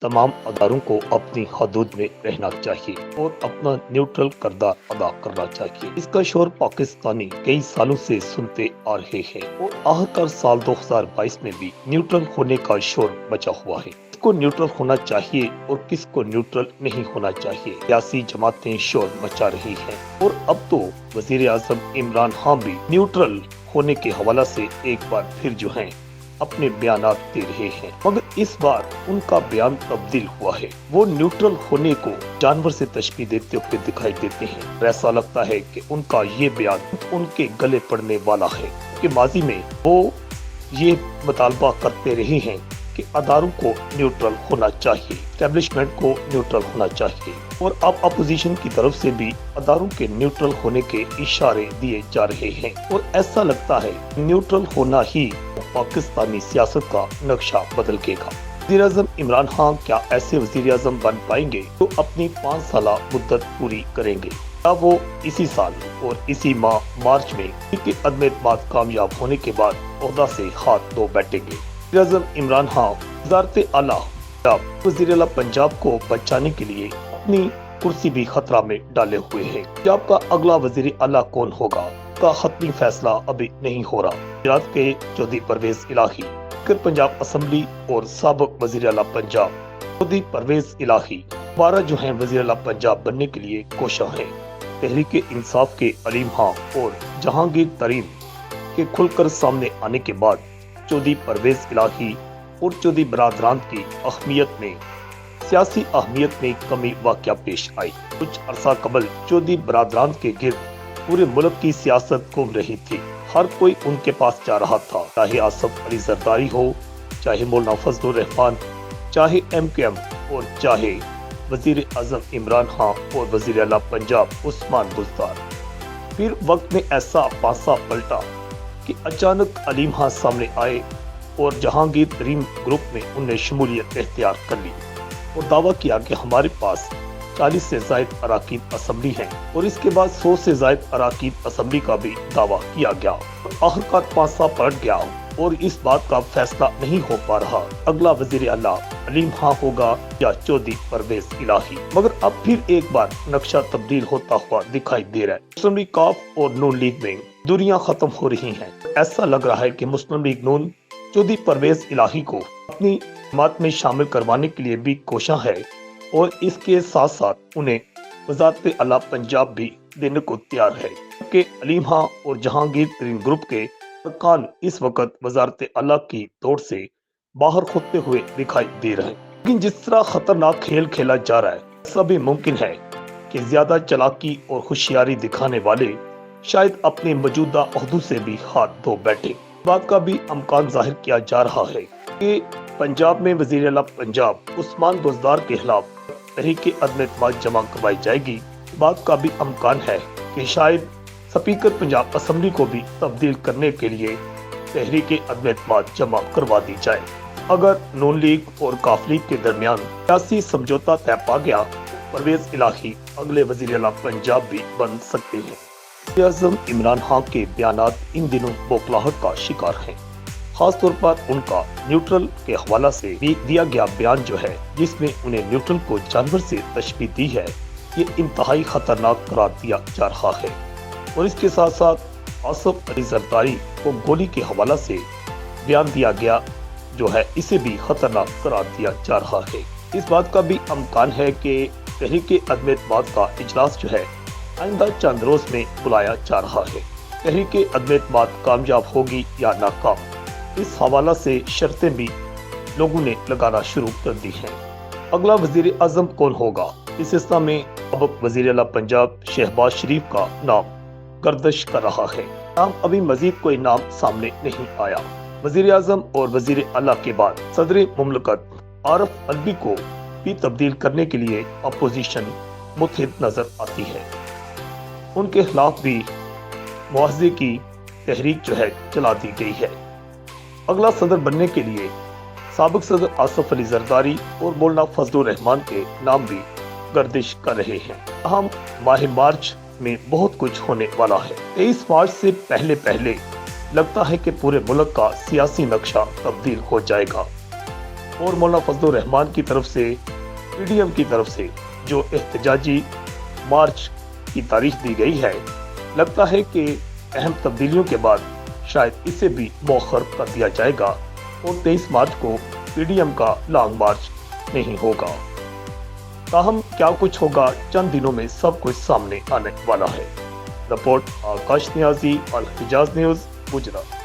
तमाम अदारों को अपनी हदूद में रहना चाहिए और अपना न्यूट्रल किरदार अदा करना चाहिए। इसका शोर पाकिस्तानी कई सालों से सुनते आ रहे हैं और आखिरकार साल 2022 में भी न्यूट्रल होने का शोर मचा हुआ है। किसको न्यूट्रल होना चाहिए और किसको न्यूट्रल नहीं होना चाहिए, सियासी जमातें शोर मचा रही हैं और अब तो वजीर आजम इमरान खान भी न्यूट्रल होने के हवाला से एक बार फिर जो है अपने बयानात दे रहे हैं, मगर इस बार उनका बयान तब्दील हुआ है। वो न्यूट्रल होने को जानवर से तशबीह देते हुए दिखाई देते हैं। ऐसा लगता है कि उनका ये बयान उनके गले पड़ने वाला है कि माजी में वो ये मुतालबा करते रहे हैं कि अदारों को न्यूट्रल होना चाहिए, एस्टेब्लिशमेंट को न्यूट्रल होना चाहिए और अब अपोजिशन की तरफ से भी अदारों के न्यूट्रल होने के इशारे दिए जा रहे हैं और ऐसा लगता है न्यूट्रल होना ही पाकिस्तानी सियासत का नक्शा बदल देगा। वज़ीर आज़म इमरान खान क्या ऐसे वज़ीर आज़म बन पाएंगे जो अपनी 5 साल मुद्दत पूरी करेंगे, क्या वो इसी साल और इसी माह मार्च में इनके अदम एतमाद कामयाब होने के बाद ओहदा से हाथ धो बैठेंगे। वज़ीर आज़म इमरान खान वज़ारत आला वज़ीर आला पंजाब को बचाने के लिए अपनी कुर्सी भी खतरा में डाले हुए हैं। पंजाब का अगला वज़ीर आला कौन होगा का हतमी फैसला अभी नहीं हो रहा। गुजरात के चौधरी परवेज इलाही, स्पीकर पंजाब असेंबली और साबिक वज़ीर आला पंजाब चौधरी परवेज इलाही दोबारा जो है वज़ीर आला पंजाब बनने के लिए कोशां हैं। तहरीक इंसाफ के अलीम खान और जहांगीर तरीन के खुलकर सामने आने के बाद चौधरी परवेज इलाही और चौधरी बरादरान की अहमियत में सियासी अहमियत में कमी वाक़या पेश आई। कुछ अरसा कबल चौधरी बरादरान के गिर्द पूरे मुल्क की सियासत घूम रही थी। हर कोई उनके पास जा रहा था, चाहे आसफ अली जरदारी हो, चाहे मौलाना फजलुर रहमान, चाहे MKM और चाहे वजीर आजम इमरान खान और वजीर आला पंजाब उस्मान बुज़दार। फिर वक्त में ऐसा पासा पलटा कि अचानक अलीम खान सामने आए और जहांगीर तरीन ग्रुप में उन्हें शमूलियत इख्तियार कर ली और दावा किया कि हमारे पास 40 से ज़ायद अराकीन असम्बली हैं और इसके बाद 100 से ज़ायद अराकीन असम्बली का भी दावा किया गया। आखिरकार पासा पलट गया और इस बात का फैसला नहीं हो पा रहा अगला वज़ीर आला अलीम खान होगा या चौधरी परवेज इलाही। मगर अब फिर एक बार नक्शा तब्दील होता हुआ दिखाई दे रहा है। मुस्लिम लीग काफ और नून लीग में दूरियां खत्म हो रही हैं। ऐसा लग रहा है कि मुस्लिम लीग नून चौधरी परवेज इलाही को अपनी जमात में शामिल करवाने के लिए भी कोशां है और इसके साथ साथ उन्हें वज़ारत आला पंजाब भी देने को तैयार है कि अलीम खान और जहांगीर तरीन ग्रुप के अरकान इस वक्त वज़ारत आला की दौड़ से बाहर होते हुए दिखाई दे रहे हैं। लेकिन जिस तरह खतरनाक खेल खेला जा रहा है, ऐसा भी मुमकिन है कि ज्यादा चालाकी और होशियारी दिखाने वाले शायद अपने मौजूदा ओहदों से भी हाथ धो बैठे। बात का भी इम्कान जाहिर किया जा रहा है कि पंजाब में वज़ीर आला पंजाब उस्मान बुज़दार के खिलाफ तहरीक अदम एतमाद जमा करवाई जाएगी। बात का भी इम्कान है कि शायद स्पीकर पंजाब असेंबली को भी तब्दील करने के लिए तहरीक अदम एतमाद जमा करवा दी जाए। अगर नून लीग और काफ लीग के दरमियान सियासी समझौता तय पा गया, परवेज इलाही अगले वज़ीर आला पंजाब भी बन सकते हैं। वज़ीर आज़म इमरान खान के बयानात इन दिनों बौखलाहट का शिकार हैं। खास तौर पर उनका न्यूट्रल के हवाला से भी दिया गया बयान जो है, जिसमें उन्हें न्यूट्रल को जानवर से तशबीह दी है, ये इंतहाई खतरनाक करार दिया जा रहा है। और इसके साथ साथ आसफ अली जरदारी को गोली के हवाला से बयान दिया गया जो है, इसे भी खतरनाक करार दिया जा रहा है। इस बात का भी इम्कान है कि तहरीक अदम एतमाद का इजलास जो है आइंदा चंद रोज में बुलाया जा रहा है। तहरीक अदम एतमाद कामयाब होगी या नाकाम, इस हवाला से शर्तें भी लोगों ने लगाना शुरू कर दी हैं। अगला वजीर आजम कौन होगा, इस सिलसिले में अब वजीर आला पंजाब शहबाज शरीफ का नाम गर्दिश कर रहा है। नाम अभी मजीद कोई नाम सामने नहीं आया। वजीर आजम और वजीर आला के बाद सदर मुमलकत आरिफ अलवी को भी तब्दील करने के लिए अपोजिशन मुतहिद नजर आती है। उनके खिलाफ भी मुआवजे की तहरीक जो है चला दी गई है। अगला सदर बनने के लिए साबिक सदर आसफ अली जरदारी और मौलाना फजलुर रहमान के नाम भी गर्दिश कर रहे हैं। हम माह मार्च में बहुत कुछ होने वाला है। 23 मार्च से पहले लगता है कि पूरे मुल्क का सियासी नक्शा तब्दील हो जाएगा। और मौलाना फजलुर रहमान की तरफ से पीडीएम की तरफ से जो एहतजाजी मार्च की तारीख दी गई है, लगता है कि अहम तब्दीलियों के बाद शायद इसे भी मौखर कर दिया जाएगा और 23 मार्च को पीडीएम का लॉन्ग मार्च नहीं होगा। ताहम क्या कुछ होगा, चंद दिनों में सब कुछ सामने आने वाला है। रिपोर्ट आकाश नियाजी, अल हिजाज न्यूज, गुजरात।